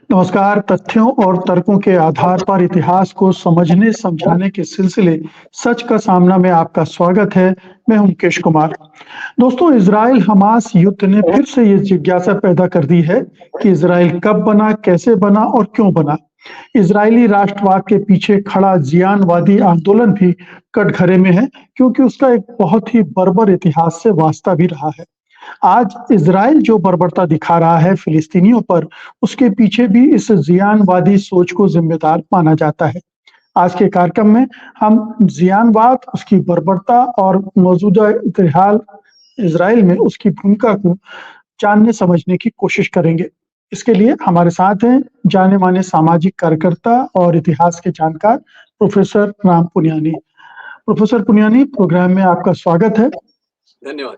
नमस्कार। तथ्यों और तर्कों के आधार पर इतिहास को समझने समझाने के सिलसिले सच का सामना में आपका स्वागत है। मैं हूं मुकेश कुमार। दोस्तों, इजराइल हमास युद्ध ने फिर से ये जिज्ञासा पैदा कर दी है कि इजराइल कब बना, कैसे बना और क्यों बना। इजरायली राष्ट्रवाद के पीछे खड़ा जियानवादी आंदोलन भी कटघरे में है, क्योंकि उसका एक बहुत ही बर्बर इतिहास से वास्ता भी रहा है। आज इजराइल जो बर्बरता दिखा रहा है फिलिस्तीनियों पर, उसके पीछे भी इस जियानवादी सोच को जिम्मेदार माना जाता है। आज के कार्यक्रम में हम जियानवाद, उसकी बर्बरता और मौजूदा इतिहाल इजराइल में उसकी भूमिका को जानने समझने की कोशिश करेंगे। इसके लिए हमारे साथ हैं जाने माने सामाजिक कार्यकर्ता और इतिहास के जानकार professor Ram Puniyani. Professor Puniyani, program में आपका स्वागत है। धन्यवाद।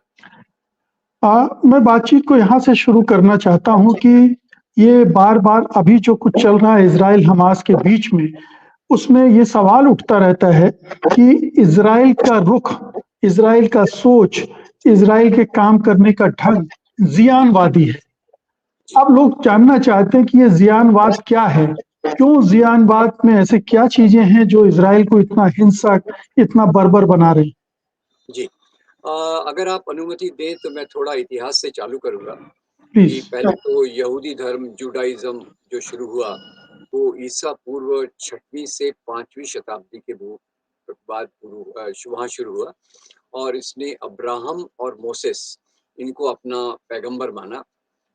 मैं बातचीत को यहाँ से शुरू करना चाहता हूँ कि ये बार-बार अभी जो कुछ चल रहा है इज़राइल हमास के बीच में, उसमें ये सवाल उठता रहता है कि इज़राइल का रुख, इज़राइल का सोच, इज़राइल के काम करने का ढंग ज़ियानवादी है। अब लोग जानना चाहते हैं कि ये ज़ियानवाद क्या है? क्यों ज़ियानवाद में ऐसे क्या चीज़ें हैं जो इज़राइल को इतना हिंसक, इतना बर्बर बना रही? जी। अगर आप अनुमति दें तो मैं थोड़ा इतिहास से चालू करूँगा कि प्लीज़। पहले तो यहूदी धर्म जुडाइज़्म जो शुरू हुआ, वो ईसा पूर्व 6वीं से 5वीं शताब्दी के बाद वहाँ शुरू हुआ और इसने अब्राहम और मोसेस इनको अपना पैगंबर माना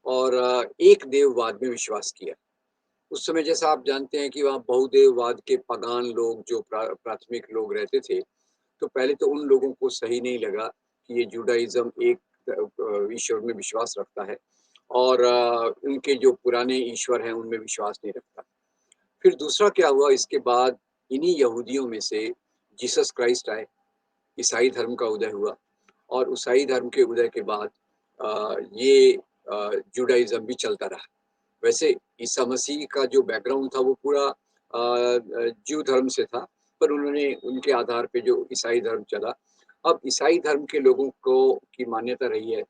और एक देववाद में विश्वास किया। उस समय जैसा आप जानते हैं कि वहाँ बहुदेववाद के पगान लोग जो प्राथमिक लोग रहते थे, तो पहले तो उन लोगों को सही नहीं लगा कि ये जुडाइज़्म एक ईश्वर में विश्वास रखता है और उनके जो पुराने ईश्वर हैं उनमें विश्वास नहीं रखता। फिर दूसरा क्या हुआ, इसके बाद इन्हीं यहूदियों में से जीसस क्राइस्ट आए, ईसाई धर्म का उदय हुआ और ईसाई धर्म के उदय के बाद ये जुडाइज़्म भी चलता रहा। वैसे ईसा मसीह का जो बैकग्राउंड था वो पूरा ज्यू धर्म से था, पर उन्होंने उनके आधार पे जो ईसाई धर्म चला। अब ईसाई धर्म के लोगों को की मान्यता रही है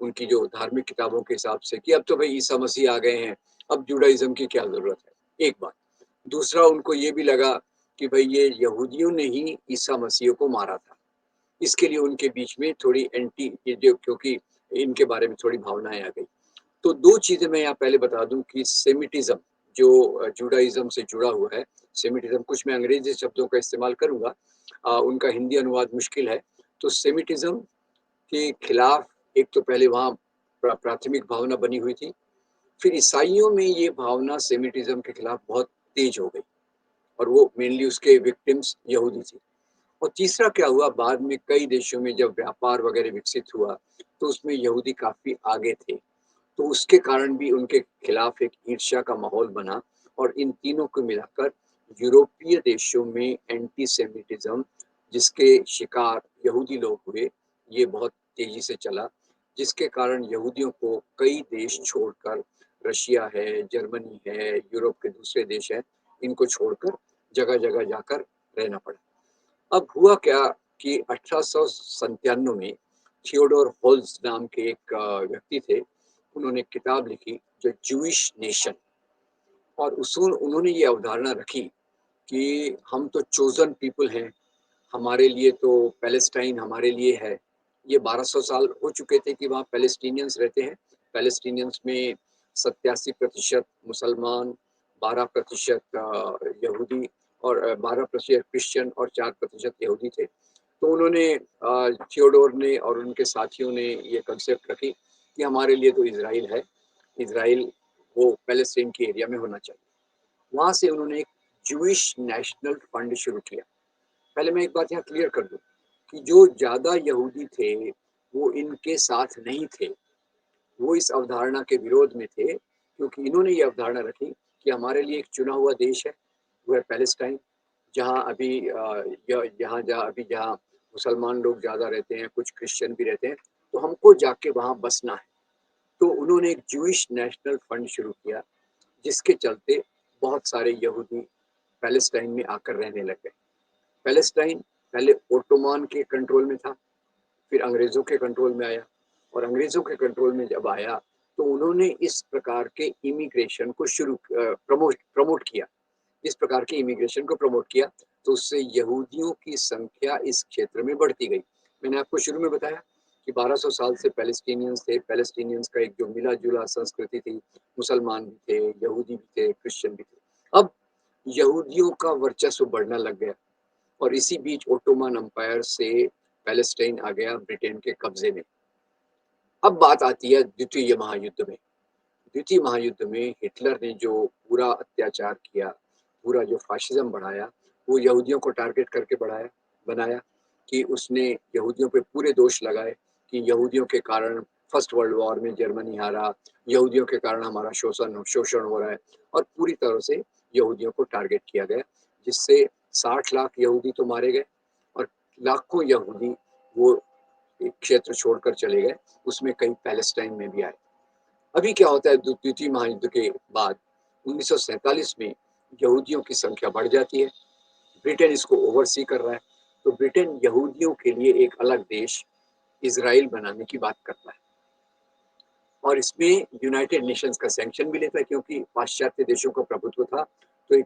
उनकी जो धार्मिक किताबों के हिसाब से कि अब तो भाई ईसा मसीह आ गए हैं, अब जुडाइज़्म की क्या ज़रूरत है, एक बात। दूसरा, उनको ये भी लगा कि भाई ये यहूदियों ने ही ईसा मसीह को मारा था। इसके लिए उनके बीच में थोड़ी एंटी ये जो क्योंकि इनके बारे में थोड़ी भावनाएँ आ गई। तो 2 चीज़ें मैं यहाँ पहले बता दूँ कि सेमिटिज़्म जो जुडाइज़्म से जुड़ा हुआ है, सेमिटिज़्म कुछ मैं अंग्रेज़ी शब्दों का इस्तेमाल करूँगा, उनका हिंदी अनुवाद मुश्किल है। तो सेमिटिज़्म के खिलाफ एक तो पहले वहाँ प्राथमिक भावना बनी हुई थी, फिर ईसाइयों में ये भावना सेमिटिज़्म के खिलाफ बहुत तेज हो गई और वो मेनली उसके विक्टिम्स यहूदी थे। और तीसरा क्या हुआ, बाद में कई देशों में जब व्यापार वगैरह विकसित हुआ, तो उसमें यहूदी काफ़ी आगे थे। तो उसके कारण भी उनके खिलाफ एक ईर्ष्या का माहौल बना और इन तीनों को मिलाकर यूरोपीय देशों में एंटीसेमिटिज्म जिसके शिकार यहूदी लोग हुए, ये बहुत तेजी से चला, जिसके कारण यहूदियों को कई देश छोड़कर, रशिया है, जर्मनी है, यूरोप के दूसरे देश हैं, इनको छोड़कर जगह-जगह जाकर रहना पड़ा। अब हुआ क्या कि 1897 में थियोडोर होल्स नाम के एक व्यक्ति थे, उन्होंने किताब लिखी जो जूइश नेशन, और उन्होंने ये अवधारणा रखी कि हम तो चोजन पीपल हैं, हमारे लिए तो पैलेस्टाइन हमारे लिए है। ये 1200 साल हो चुके थे कि वहाँ पैलेस्टीनियंस रहते हैं। पैलेस्टीनियंस में 87% मुसलमान, 12% यहूदी और 12% क्रिश्चियन और 4% यहूदी थे। तो उन्होंने थियोडोर ने और उनके साथियों ने ये कंसेप्ट रखी कि हमारे लिए तो इज़राइल है, इज़राइल वो पैलेस्टीन के एरिया में होना चाहिए। वहाँ से उन्होंने एक जूइश नेशनल फंड शुरू किया। पहले मैं एक बात यहाँ क्लियर कर दूँ कि जो ज़्यादा यहूदी थे, वो इनके साथ नहीं थे। वो इस अवधारणा के विरोध में थे, क्योंकि इन्होंने ये अवधारणा रखी कि हमारे लिए एक चुना हुआ देश है, वो है पैलेस्टाइन, जहाँ अभी जहाँ मुसलमान लोग ज़्यादा रहते हैं, कुछ क्रिश्चियन भी रहते हैं, तो हमको जाके वहाँ बसना है। तो उन्होंने एक जूइश नेशनल फंड शुरू किया, जिसके चलते बहुत सारे यहूदी पैलेस्टाइन में आकर रहने लग गए। पैलेस्टाइन पहले ओटोमान के कंट्रोल में था, फिर अंग्रेज़ों के कंट्रोल में आया और अंग्रेज़ों के कंट्रोल में जब आया, तो उन्होंने इस प्रकार के इमिग्रेशन को प्रमोट किया। इस प्रकार के इमिग्रेशन को प्रमोट किया, तो उससे यहूदियों की संख्या इस क्षेत्र में बढ़ती गई। मैंने आपको शुरू में बताया कि 1200 साल से पैलेस्टीनियंस थे। पैलेस्टीनियंस का एक जो मिला-जुला संस्कृति थी, मुसलमान भी थे, यहूदी भी थे, क्रिश्चियन भी थे। अब यहूदियों का वर्चस्व बढ़ना लग गया और इसी बीच ओटोमन एम्पायर से पैलेस्टाइन आ गया ब्रिटेन के कब्जे में। अब बात आती है द्वितीय महायुद्ध में। द्वितीय महायुद्ध में हिटलर ने जो पूरा अत्याचार किया, पूरा जो फाशिज्म बढ़ाया, वो यहूदियों को टारगेट करके बनाया कि उसने यहूदियों पे पूरे दोष लगाए कि यहूदियों के कारण फर्स्ट वर्ल्ड वॉर में जर्मनी हारा, यहूदियों के कारण हमारा शोषण हो रहा है, और पूरी तरह से यहूदियों को टारगेट किया गया, जिससे 60 लाख यहूदी तो मारे गए और लाखों यहूदी वो एक क्षेत्र छोड़कर चले गए, उसमें कई पैलेस्टाइन में भी आए। अभी क्या होता है, द्वितीय महायुद्ध के बाद 1947 में यहूदियों की संख्या बढ़ जाती है। ब्रिटेन इसको ओवरसी कर रहा है, तो ब्रिटेन यहूदियों के लिए एक अलग देश इजराइल बनाने की बात करता है और इसमें यूनाइटेड नेशंस का सैंक्शन भी लेता है, क्योंकि पाश्चात्य देशों का प्रभुत्व था। तो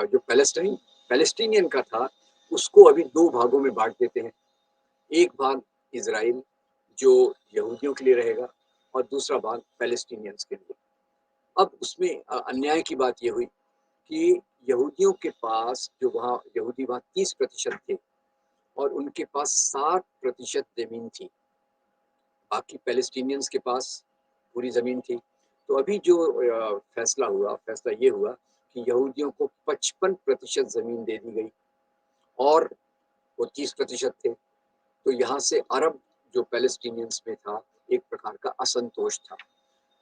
जो पैलेस्टीनियन का था, उसको अभी दो भागों में बांट देते हैं। एक भाग इजराइल जो यहूदियों के लिए रहेगा और दूसरा भाग पैलेस्टीनियंस के लिए। अब उसमें अन्याय की बात ये हुई कि यहूदियों के पास यहूदी वहाँ 30% थे और उनके पास 60% जमीन थी, बाकी पैलेस्टीनियंस के पास पूरी जमीन थी। तो अभी जो फैसला ये हुआ कि यहूदियों को 55% जमीन दे दी गई और वो 30% थे। तो यहाँ से अरब जो पैलेस्टीनियंस में था, एक प्रकार का असंतोष था।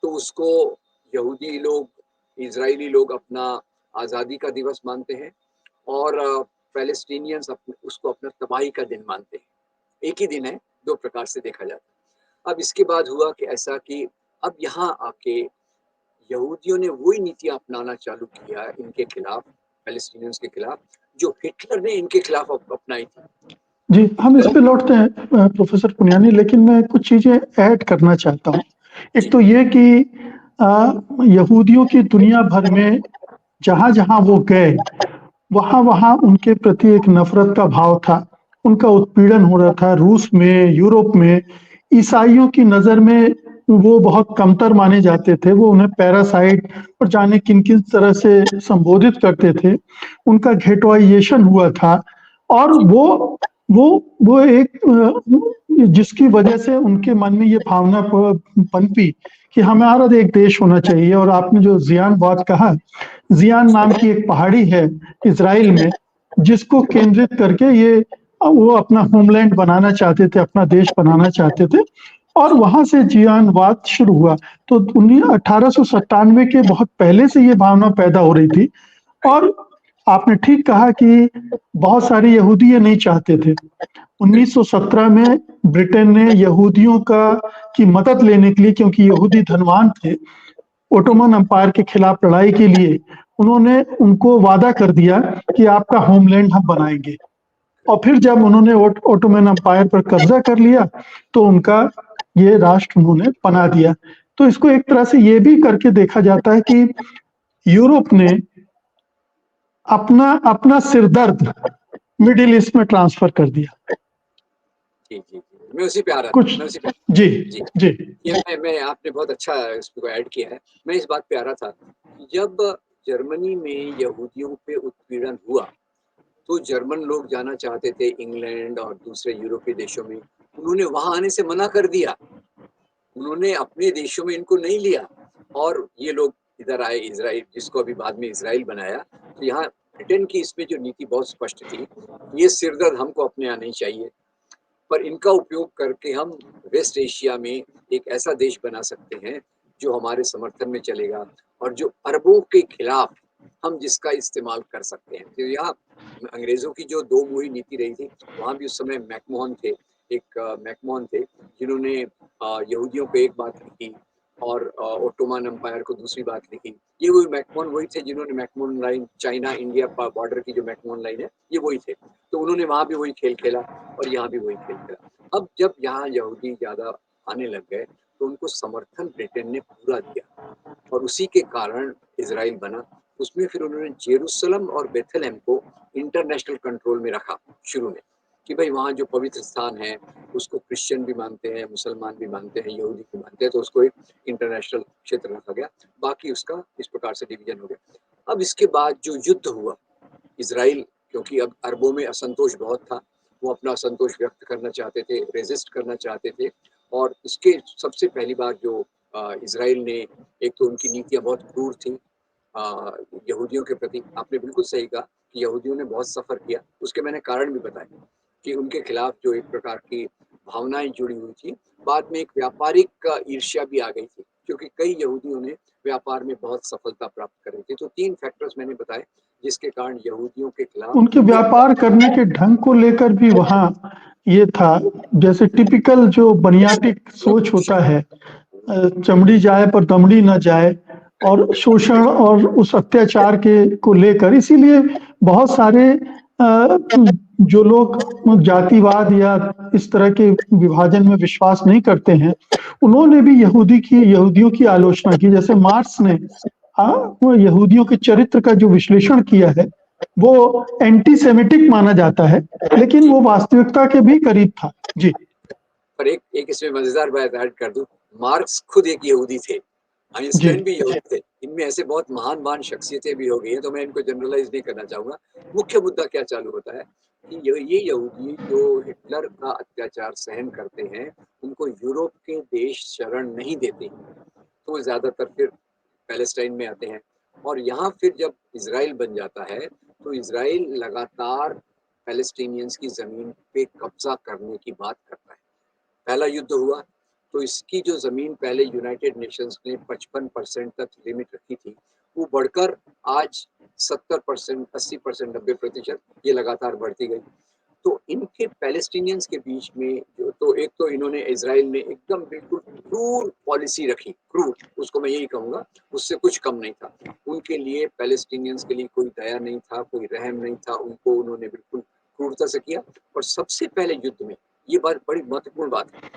तो उसको यहूदी लोग, इजरायली लोग अपना आज़ादी का दिवस मानते हैं और पैलेस्टीनियंस उसको अपना तबाही का दिन मानते हैं। एक ही दिन है, दो प्रकार से देखा जाता है। अब इसके बाद हुआ कि ऐसा कि अब यहाँ आके यहूदियों ने वही नीतियां अपनाना चालू किया इनके खिलाफ, पैलेस्टीनियंस के खिलाफ, जो हिटलर ने इनके खिलाफ अपनाई थी। जी, हम इस पे लौटते हैं प्रोफेसर पुनियानी, लेकिन मैं कुछ चीज़ें ऐड करना चाहता हूँ। एक तो ये कि यहूदियों की दुनिया भर में जहाँ-जहाँ वो गए, वहाँ-वहाँ उनके प्रति एक नफ़रत का भाव था। उनका उत्पीड़न हो रहा था रूस में, यूरोप में। ईसाइयों की नज़र में वो बहुत कमतर माने जाते थे। वो उन्हें पैरासाइट और जाने किन-किन तरह से संबोधित करते थे। उनका घेटवाइज़ेशन हुआ था और वो एक जिसकी वजह से उनके मन में ये भावना पनपी कि हमारा एक देश होना चाहिए। और आपने जो ज़ियान बात कहा, ज़ियान नाम की एक पहाड़ी है इज़राइल में, जिसको केंद्रित करके ये वो अपना होमलैंड बनाना चाहते थे, अपना देश बनाना चाहते थे और वहाँ से ज़ियानवाद शुरू हुआ। तो 1897 के बहुत पहले से ये भावना पैदा हो रही थी और आपने ठीक कहा कि बहुत सारे यहूदी ये नहीं चाहते थे। 1917 में ब्रिटेन ने यहूदियों की मदद लेने के लिए, क्योंकि यहूदी धनवान थे, ओटोमन एम्पायर के खिलाफ लड़ाई के लिए उन्होंने उनको वादा कर दिया कि आपका होमलैंड हम बनाएंगे। और फिर जब उन्होंने ओटोमन एम्पायर पर कब्जा कर लिया, तो उनका ये राष्ट्र उन्होंने बना दिया। तो इसको एक तरह से ये भी करके देखा जाता है कि यूरोप ने अपना अपना सिरदर्द मिडिल ईस्ट में ट्रांसफर कर दिया। जी, मैं उसी पे आ रहा कुछ था। जी जी ये मैं आपने बहुत अच्छा इसको ऐड किया है। मैं इस बात पे आ रहा था, जब जर्मनी में यहूदियों पे उत्पीड़न हुआ, तो जर्मन लोग जाना चाहते थे इंग्लैंड और दूसरे यूरोपीय देशों में, उन्होंने वहां आने से मना कर दिया। उन्होंने अपने देशों में इनको नहीं लिया और ये लोग इधर आए, इजराइल, जिसको अभी बाद में इजराइल बनाया। तो यहाँ ब्रिटेन की इसमें जो नीति बहुत स्पष्ट थी, ये सिरदर्द हमको अपने यहाँ नहीं चाहिए, पर इनका उपयोग करके हम वेस्ट एशिया में एक ऐसा देश बना सकते हैं जो हमारे समर्थन में चलेगा और जो अरबों के खिलाफ हम जिसका इस्तेमाल कर सकते हैं। तो यहाँ अंग्रेजों की जो दो मुही नीति रही थी, वहाँ भी उस समय मैकमोहन थे जिन्होंने यहूदियों पे एक बात लिखी और ओटोमन एम्पायर को दूसरी बात लिखी। ये मैकमोहन वही थे जिन्होंने McMahon line, China India border की जो मैकमोहन लाइन है, ये वही थे। तो उन्होंने वहां भी वही खेल खेला और यहाँ भी वही खेल खेला। अब जब यहाँ यहूदी ज्यादा आने लग गए तो उनको समर्थन ब्रिटेन ने पूरा दिया और उसी के कारण इज़राइल बना। उसमें फिर उन्होंने जेरूसलम और बेथलेहम को इंटरनेशनल कंट्रोल में रखा शुरू में कि भाई वहाँ जो पवित्र स्थान है उसको क्रिश्चियन भी मानते हैं, मुसलमान भी मानते हैं, यहूदी भी मानते हैं, तो उसको एक इंटरनेशनल क्षेत्र रखा गया। बाकी उसका इस प्रकार से डिवीजन हो गया। अब इसके बाद जो युद्ध हुआ इज़राइल, क्योंकि अब अरबों में असंतोष बहुत था, वो अपना असंतोष व्यक्त करना चाहते थे, रेजिस्ट करना चाहते थे और इसके सबसे पहली बार जो इज़राइल ने, एक तो उनकी नीतियाँ बहुत क्रूर थी यहूदियों के प्रति। आपने बिल्कुल सही कहा कि यहूदियों ने बहुत सफ़र किया, उसके मैंने कारण भी बताए कि उनके खिलाफ जो एक प्रकार की भावनाएं जुड़ी हुई थी। बाद में एक व्यापारिक ईर्ष्या भी आ गई थी क्योंकि कई यहूदियों ने व्यापार में बहुत सफलता प्राप्त कर रही थी। तो 3 फैक्टर्स मैंने बताए जिसके कारण यहूदियों के खिलाफ उनके एक व्यापार करने के ढंग को लेकर भी वहाँ ये था, जैसे टिपिकल जो बनियाटिक सोच होता है, चमड़ी जाए पर दमड़ी न जाए, और शोषण और उस अत्याचार के को लेकर इसीलिए बहुत सारे जो लोग जातिवाद या इस तरह के विभाजन में विश्वास नहीं करते हैं, उन्होंने भी यहूदियों की आलोचना की। जैसे मार्क्स ने वो यहूदियों के चरित्र का जो विश्लेषण किया है वो एंटी सेमिटिक माना जाता है, लेकिन जी, वो वास्तविकता के भी करीब था। जी पर एक इसमें मज़ेदार बात ऐड कर दूँ, मार्क्स खुद एक यहूदी थे, जी आइंस्टाइन भी यहूदी थे। इनमें ऐसे बहुत महान-महान शख्सियतें भी हो गई हैं, तो मैं इनको जनरलाइज़ नहीं करना चाहूँगा। मुख्य मुद्दा क्या चालू होता है कि ये यहूदी जो हिटलर का अत्याचार सहन करते हैं, उनको यूरोप के देश शरण नहीं देते, तो वो ज़्यादातर फिर पैलेस्टाइन में आते हैं और यहाँ फिर जब इज़राइल बन जाता है, तो इज़राइल लगातार पैलेस्टीनियंस की ज़मीन पे कब्ज़ा करने की बात करता है। पहला युद्ध हुआ तो इसकी जो ज़मीन पहले यूनाइटेड नेशंस ने 55% तक लिमिट रखी थी, वो बढ़कर आज 70%, 80%, 90% ये लगातार बढ़ती गई। तो इनके पैलेस्टीनियंस के बीच में जो, तो एक तो इन्होंने, इज़राइल ने एकदम बिल्कुल क्रूर पॉलिसी रखी, क्रूर, उसको मैं यही कहूँगा, उससे कुछ कम नहीं था। उनके लिए, पैलेस्टीनियंस के लिए कोई दया नहीं था, कोई रहम नहीं था, उनको उन्होंने बिल्कुल क्रूरता से किया। और सबसे पहले युद्ध में, ये बात बड़ी महत्वपूर्ण बात है,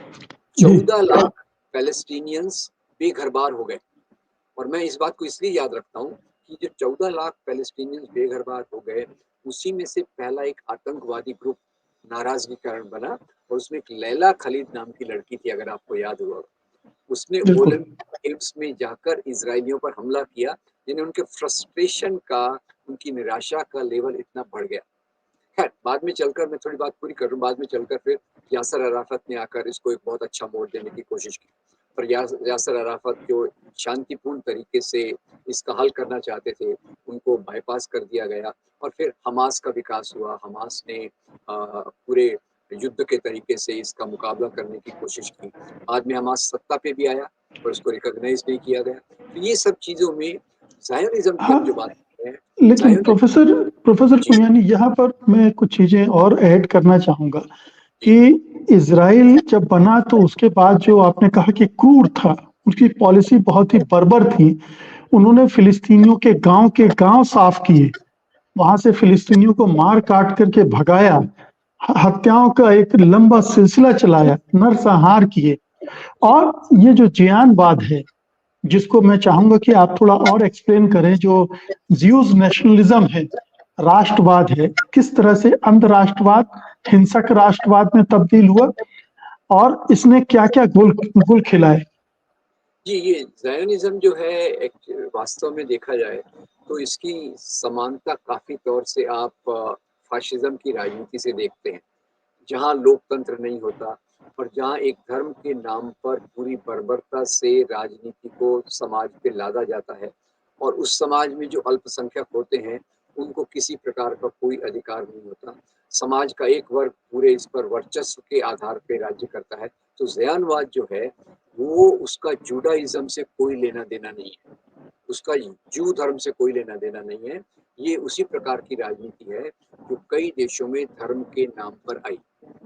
जी 14 लाख पैलेस्टीनियंस बेघर-बार हो गए। और मैं इस बात को इसलिए याद रखता हूँ कि जो 14 लाख पैलेस्टीनियंस बेघर-बार हो गए, उसी में से पहला एक आतंकवादी ग्रुप नाराज़गी के कारण बना और उसमें एक लैला खलीद नाम की लड़की थी, अगर आपको याद हुआ हो। उसने बिल्कुल। गोलन केव्स में जाकर इज़राइलियों पर हमला किया, जिन्हें उनके फ्रस्ट्रेशन का, उनकी निराशा का लेवल इतना बढ़ गया। खैर, बाद में चलकर, मैं थोड़ी बात पूरी कर रहा हूँ, बाद में चलकर फिर यासर अराफत ने आकर इसको एक बहुत अच्छा मोड़ देने की कोशिश की। पर यासर अराफत जो शांतिपूर्ण तरीके से इसका हल करना चाहते थे, उनको बाईपास कर दिया गया और फिर हमास का विकास हुआ। हमास ने पूरे युद्ध के तरीके से इसका मुकाबला करने की कोशिश की। बाद में हमास सत्ता पे भी आया, पर उसको रिकॉग्नाइज़ नहीं किया गया। तो ये सब चीज़ों में ज़ायोनिज़्म की हाँ, हम जो बात कर रहे हैं, लेकिन ज़ायोनिज़्म। प्रोफेसर प्रोफेसर जी, पुनियानी, यहाँ पर मैं कुछ चीजें और ऐड करना चाहूंगा जी, कि इज़राइल जब बना तो उसके बाद जो आपने कहा कि क्रूर था, उसकी पॉलिसी बहुत ही बर्बर थी। उन्होंने फिलिस्तीनियों के गांव साफ किए, वहां से फिलिस्तीनियों को मार काट करके भगाया, हत्याओं का एक लंबा सिलसिला चलाया, नरसंहार किए। जी। और ये जो जियानवाद है, जिसको मैं चाहूंगा कि आप थोड़ा और एक्सप्लेन करें, जो ज्यूज नेशनलिज्म है, राष्ट्रवाद है, किस तरह से अंध राष्ट्रवाद हिंसक राष्ट्रवाद में तब्दील हुआ और इसने क्या क्या गुल गुल खिलाए। जी, ये ज़ायोनिज़्म जो है, एक वास्तव में देखा जाए तो इसकी समानता काफ़ी तौर से आप फ़ाशिज़्म की राजनीति से देखते हैं। जहाँ लोकतंत्र नहीं होता और जहाँ एक धर्म के नाम पर पूरी बर्बरता से राजनीति को समाज पे लादा जाता है और उस समाज में जो अल्पसंख्यक होते हैं, उनको किसी प्रकार का कोई अधिकार नहीं होता। समाज का एक वर्ग पूरे इस पर वर्चस्व के आधार पे राज्य करता है। तो ज़ियानवाद जो है, वो, उसका जुडाइज़्म से कोई लेना-देना नहीं है। उसका जूं धर्म से कोई लेना देना नहीं है। ये उसी प्रकार की राजनीति है जो कई देशों में धर्म के नाम पर आई।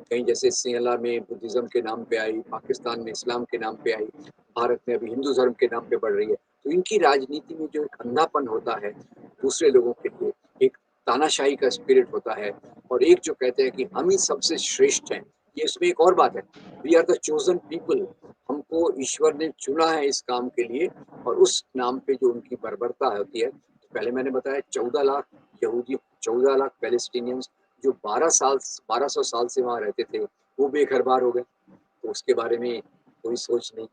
कहीं जैसे सिंहला में बुद्धिज्म के नाम पे आई, पाकिस्तान में इस्लाम के नाम पे आई, भारत में अभी हिंदू धर्म के नाम पे बढ़ रही है। तो इनकी राजनीति में जो एक अंधापन होता है दूसरे लोगों के लिए, एक तानाशाही का स्पिरिट होता है और एक जो कहते हैं कि हम ही सबसे श्रेष्ठ हैं, ये इसमें एक और बात है, we are the chosen people, हमको ईश्वर ने चुना है इस काम के लिए और उस नाम पे जो उनकी बर्बरता होती है, तो पहले मैंने बताया 14 लाख यहूदी, 14 लाख पैलेस्टीनियंस जो 1200 साल से वहाँ रहते थे, वो बेघर-बार हो गए। तो उसके बारे में कोई सोच नहीं।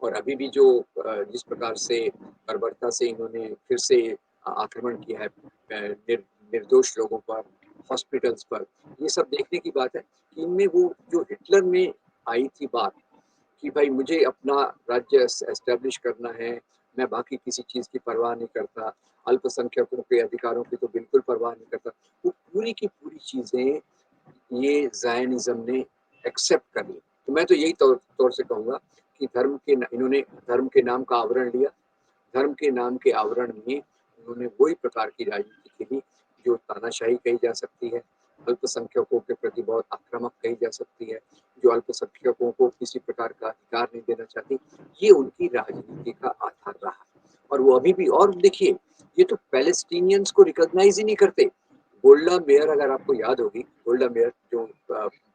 और अभी भी जो जिस प्रकार से बर्बरता से इन्होंने फिर से आक्रमण किया है निर्दोष लोगों पर, हॉस्पिटल्स पर, ये सब देखने की बात है कि इनमें वो जो हिटलर में आई थी बात कि भाई मुझे अपना राज्य एस्टेब्लिश करना है, मैं बाकी किसी चीज़ की परवाह नहीं करता, अल्पसंख्यकों के अधिकारों की तो बिल्कुल परवाह नहीं करता। वो पूरी की पूरी चीज़ें ये ज़ायनिज़्म ने एक्सेप्ट कर ली। तो मैं तो यही तौर तौर से कहूँगा कि इन्होंने धर्म के नाम का आवरण लिया। धर्म के नाम के आवरण में उन्होंने वही प्रकार की राजनीति खेली जो तानाशाही कही जा सकती है, अल्पसंख्यकों के प्रति बहुत आक्रामक कही जा सकती है, जो अल्पसंख्यकों को किसी प्रकार का अधिकार नहीं देना चाहती। ये उनकी राजनीति का आधार रहा और वो अभी भी। और देखिए, ये तो पैलेस्टीनियंस को रिकॉग्नाइज ही नहीं करते। गोल्डा मेयर, अगर आपको याद होगी, गोल्डा मेयर जो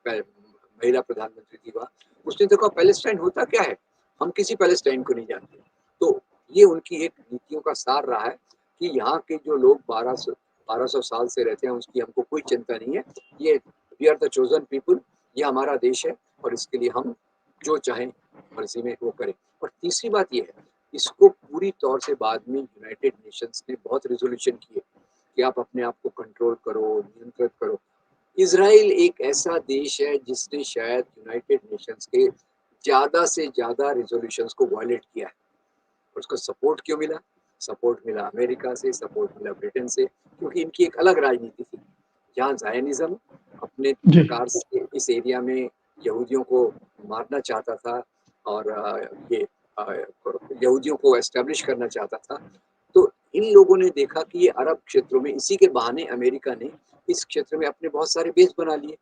महिला प्रधानमंत्री थी वहाँ, उसने तो कहा पैलेस्टाइन होता क्या है, हम किसी पैलेस्टाइन को नहीं जानते। तो ये उनकी एक नीतियों का सार रहा है कि यहाँ के जो लोग 1200 साल से रहते हैं उसकी हमको कोई चिंता नहीं है। ये we are the chosen people, ये हमारा देश है और इसके लिए हम जो चाहें मर्जी में वो करें। और तीसरी बात ये है, इसको पूरी तौर से बाद में यूनाइटेड नेशंस ने बहुत रिजोल्यूशन किए कि आप अपने आप को कंट्रोल करो, नियंत्रित करो। इज़राइल एक ऐसा देश है जिसने शायद यूनाइटेड नेशंस के ज़्यादा से ज़्यादा रिज़ोल्यूशंस को वायलेट किया है। और उसको सपोर्ट क्यों मिला? सपोर्ट मिला अमेरिका से, सपोर्ट मिला ब्रिटेन से, क्योंकि इनकी एक अलग राजनीति थी। जहाँ ज़ायनिज़्म अपने जी, प्रकार से इस एरिया में यहूदियों को मारना चाहता था और ये अ, यहूदियों को एस्टेब्लिश करना चाहता था। तो इन लोगों ने देखा कि ये अरब क्षेत्रों में इसी के बहाने अमेरिका ने इस क्षेत्र में अपने बहुत सारे बेस बना लिए।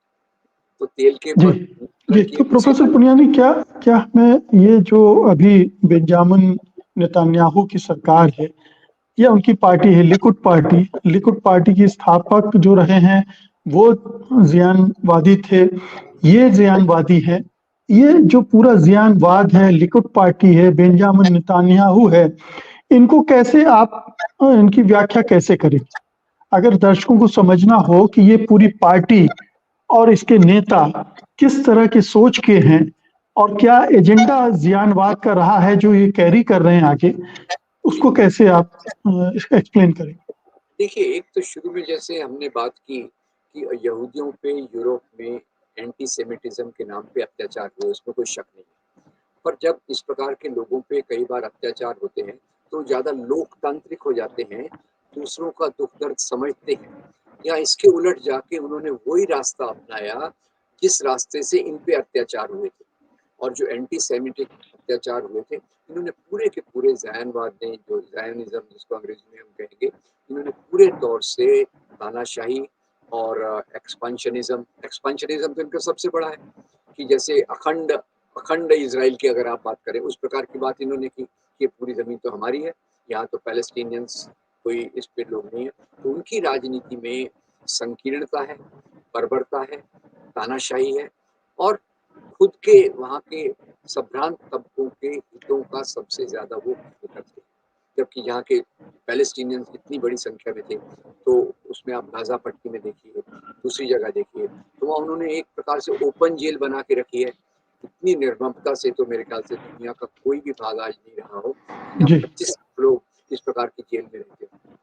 तो तेल के जी, जी। की तो एक उसी प्रोफ़ेसर पुनियानी क्या क्या हमें ये जो अभी बेंजामिन नेतन्याहू की सरकार है या उनकी पार्टी है लिकुड पार्टी के स्थापक जो रहे हैं, वो ज़ियानवादी थे, ये ज़ियानवादी हैं। ये जो पूरा ज़ियानवाद है, लिकुड पार्टी है, बेंजामिन नेतन्याहू है, इनको कैसे आप इनकी व्याख्या कैसे करें? अगर दर्शकों को समझना हो कि ये पूरी पार्टी और इसके नेता किस तरह की सोच के हैं और क्या एजेंडा ज़ियानवाद का रहा है जो ये कैरी कर रहे हैं आगे, उसको कैसे आप एक्सप्लेन करें? देखिए, एक तो शुरू में जैसे हमने बात की कि यहूदियों पे यूरोप में एंटीसेमिटिज्म के नाम पे अत्याचार हुए, उसमें कोई शक नहीं है। पर जब इस प्रकार के लोगों पे कई बार अत्याचार होते हैं, तो ज़्यादा लोकतांत्रिक हो जाते हैं, दूसरों का दुःख दर्द समझते हैं, या इसके उलट जाके उन्होंने वही रास्ता अपनाया, जिस रास्ते से इन पे अत्याचार हुए थे। और जो एंटी-सेमिटिक अत्याचार हुए थे, इन्होंने पूरे के पूरे ज़ायनवाद ने, जो ज़ायनिज़्म जिसको अंग्रेज़ी में हम कहेंगे, इन्होंने पूरे तौर से तानाशाही और एक्सपेंशनिज़्म तो इनका सबसे बड़ा है कि जैसे अखंड अखंड इज़राइल की अगर आप बात करें, उस प्रकार की बात इन्होंने की कि पूरी ज़मीन तो हमारी है, यहाँ तो पैलेस्टीनियंस कोई इस पे लोग नहीं है। तो उनकी राजनीति में संकीर्णता है, बर्बरता है, तानाशाही है और खुद के वहाँ के संभ्रांत तबकों के हितों का सबसे ज़्यादा वो ख्याल करते हैं। जबकि यहाँ के पैलेस्टीनियंस इतनी बड़ी संख्या में थे, तो उसमें आप गाज़ा पट्टी में देखिए, दूसरी जगह देखिए, तो वहाँ उन्होंने एक प्रकार से ओपन जेल बना के रखी है। इतनी निर्ममता से तो मेरे ख्याल से दुनिया का कोई भी भाग आज नहीं रहा हो कि जहाँ जी। 25 लोग इस प्रकार की जेल में रहते हो।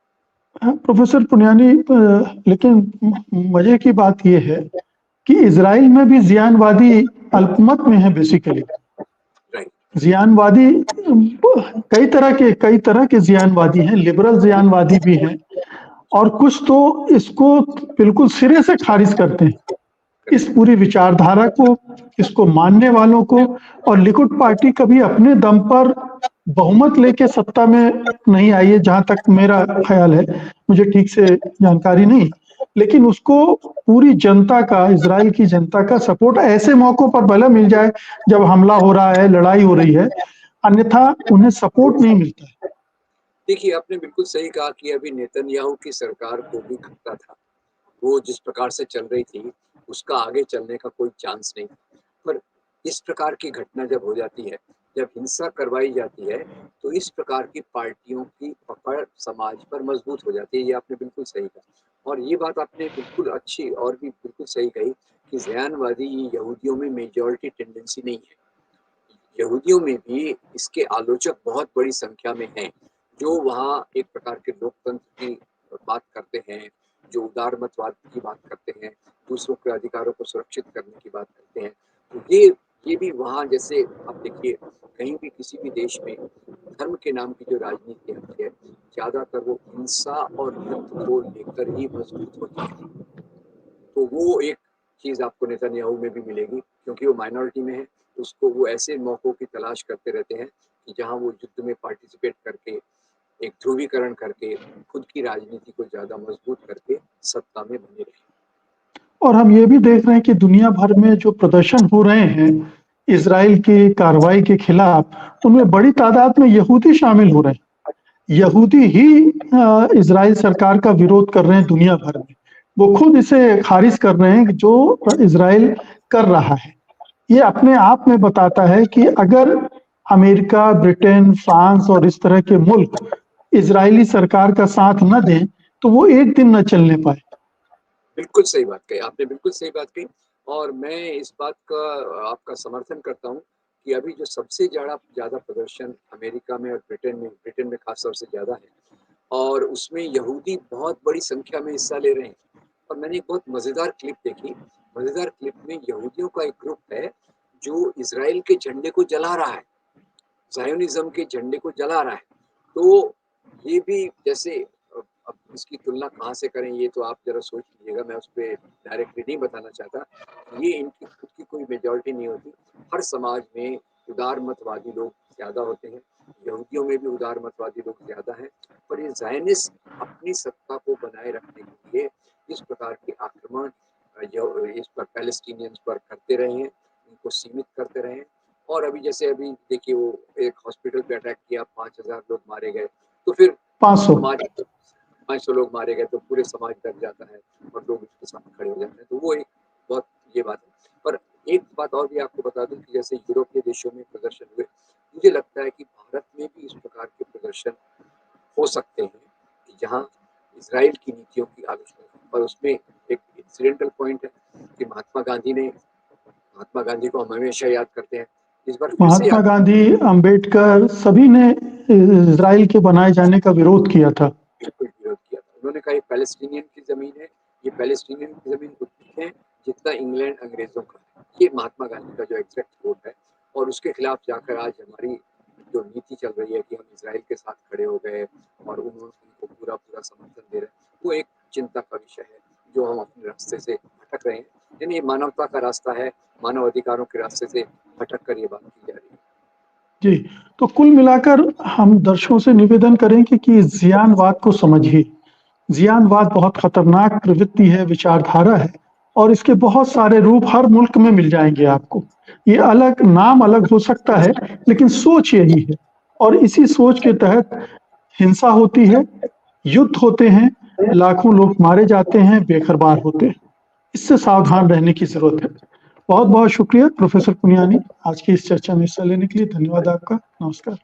हाँ, प्रोफ़ेसर पुनियानी लेकिन मज़े की बात ये है कि इज़राइल में भी ज़ियानवादी अल्पमत में है बेसिकली। राइट, ज़ियानवादी कई तरह के ज़ियानवादी हैं, लिबरल ज़ियानवादी भी हैं और कुछ तो इसको बिल्कुल सिरे से ख़ारिज करते हैं। इस करेक्ट। पूरी विचारधारा को, इसको मानने वालों को। और लिकुड पार्टी कभी अपने दम पर बहुमत लेके सत्ता में नहीं आई है, जहाँ तक मेरा ख़्याल है। मुझे ठीक से जानकारी नहीं, लेकिन उसको पूरी जनता का, इज़राइल की जनता का सपोर्ट ऐसे मौकों पर भले मिल जाए जब हमला हो रहा है, लड़ाई हो रही है, अन्यथा उन्हें सपोर्ट नहीं मिलता है। देखिए, आपने बिल्कुल सही कहा कि अभी नेतन्याहू की सरकार को भी खतरा था। वो जिस प्रकार से चल रही थी, उसका आगे चलने का कोई चांस नहीं था। इस प्रकार की घटना जब हो जाती है, जब हिंसा करवाई जाती है, तो इस प्रकार की पार्टियों की पकड़ समाज पर मजबूत हो जाती है। ये आपने बिल्कुल सही कहा और ये बात आपने बिल्कुल अच्छी और भी बिल्कुल सही कही कि ज़ियानवादी यहूदियों में मेजॉरिटी टेंडेंसी नहीं है। यहूदियों में भी इसके आलोचक बहुत बड़ी संख्या में हैं, जो वहाँ एक प्रकार के लोकतंत्र की बात करते हैं, जो उदारमतवाद की बात करते हैं, दूसरों के अधिकारों को सुरक्षित करने की बात करते हैं। तो ये भी वहाँ जैसे आप देखिए कहीं भी किसी भी देश में धर्म के नाम की जो राजनीति होती है, ज़्यादातर वो हिंसा और युद्ध को लेकर ही मजबूत होती है। तो वो एक चीज़ आपको नेतन्याहू में भी मिलेगी क्योंकि वो माइनॉरिटी में है, उसको वो ऐसे मौकों की तलाश करते रहते हैं कि जहाँ वो युद्ध में पार्टिसिपेट करके, एक ध्रुवीकरण करके, खुद की राजनीति को ज़्यादा मजबूत करके सत्ता में बने रहें। और हम ये भी देख रहे हैं कि दुनिया भर में जो प्रदर्शन हो रहे हैं इज़राइल की कार्रवाई के खिलाफ, उनमें बड़ी तादाद में यहूदी शामिल हो रहे हैं। यहूदी ही इज़राइल सरकार का विरोध कर रहे हैं दुनिया भर में। वो खुद इसे खारिज कर रहे हैं कि जो इज़राइल कर रहा है। ये अपने आप में बताता है कि अगर अमेरिका, ब्रिटेन, फ्रांस और इस तरह के मुल्क इज़राइली सरकार का साथ न दें, तो वो एक दिन न चलने पाए। बिल्कुल सही बात कही, आपने बिल्कुल सही बात कही और मैं इस बात का आपका समर्थन करता हूँ कि अभी जो सबसे ज़्यादा प्रदर्शन अमेरिका में और ब्रिटेन में खास तौर से ज़्यादा है और उसमें यहूदी बहुत बड़ी संख्या में हिस्सा ले रहे हैं। और मैंने एक बहुत मज़ेदार क्लिप देखी, मज़ेदार क्लिप में यहूदियों का एक ग्रुप है, जो इज़राइल के झंडे को जला रहा है, ज़ायोनिज़्म के झंडे को जला रहा है। तो ये भी जैसे अब इसकी तुलना कहाँ से करें ये तो आप ज़रा सोच लीजिएगा, मैं उसपे डायरेक्टली नहीं बताना चाहता। ये इनकी खुद की कोई मेजॉरिटी नहीं होती। हर समाज में उदारमतवादी लोग ज़्यादा होते हैं, यहूदियों में भी उदारमतवादी लोग ज़्यादा हैं, पर ये ज़ायनिस्ट अपनी सत्ता को बनाए रखने के लिए इस प्रकार के आक्रमण इस पर पैलेस्टीनियंस पर करते रहे हैं, उनको सीमित करते रहे हैं। और अभी जैसे अभी देखिए वो एक हॉस्पिटल पे अटैक किया, 5,000 लोग मारे गए, तो फिर 500। समाज 500 लोग मारे गए तो पूरे समाज डर जाता है और लोग उसके साथ खड़े हो जाते हैं। तो वो एक बहुत ये बात है। पर एक बात और भी आपको बता दूँ कि जैसे यूरोपीय देशों में प्रदर्शन हुए, मुझे लगता है कि भारत में भी इस प्रकार के प्रदर्शन हो सकते हैं कि जहाँ इज़राइल की नीतियों की आलोचना हो। और उसमें एक इंसिडेंटल पॉइंट है कि महात्मा गांधी को हम हमेशा याद करते हैं। इस बार फिर से महात्मा याद गांधी, अंबेडकर सभी ने इज़राइल के बनाए जाने का विरोध किया था। बिल्कुल विरोध किया था। उन्होंने कहा ये पैलेस्टीनियन की ज़मीन है, ये पैलेस्टीनियन की ज़मीन उतनी है जितना इंग्लैंड अंग्रेज़ों का है। ये महात्मा गांधी का जो एग्ज़ैक्ट कोट है और उसके खिलाफ जाकर आज हमारी जो नीति चल रही है कि हम इज़राइल के साथ खड़े हो गए और उनको पूरा समर्थन दे रहे हैं, वो एक चिंता का विषय है, जो हम अपने रास्ते से भटक रहे हैं। यानी ये मानवता का रास्ता है, मानव अधिकारों के रास्ते से भटक कर ये बात की जा रही है। जी, तो कुल मिलाकर हम दर्शकों से निवेदन करेंगे कि ज़ियानवाद को समझिए। ज़ियानवाद बहुत खतरनाक प्रवृत्ति है, विचारधारा है और इसके बहुत सारे रूप हर मुल्क में मिल जाएँगे आपको। ये अलग नाम अलग हो सकता है, लेकिन सोच यही है और इसी सोच के तहत हिंसा होती है, युद्ध होते हैं, लाखों लोग मारे जाते हैं, बेघर-बार होते हैं। इससे सावधान रहने की ज़रूरत है। बहुत-बहुत शुक्रिया प्रोफ़ेसर पुनियानी, आज की इस चर्चा में हिस्सा लेने के लिए धन्यवाद आपका। नमस्कार।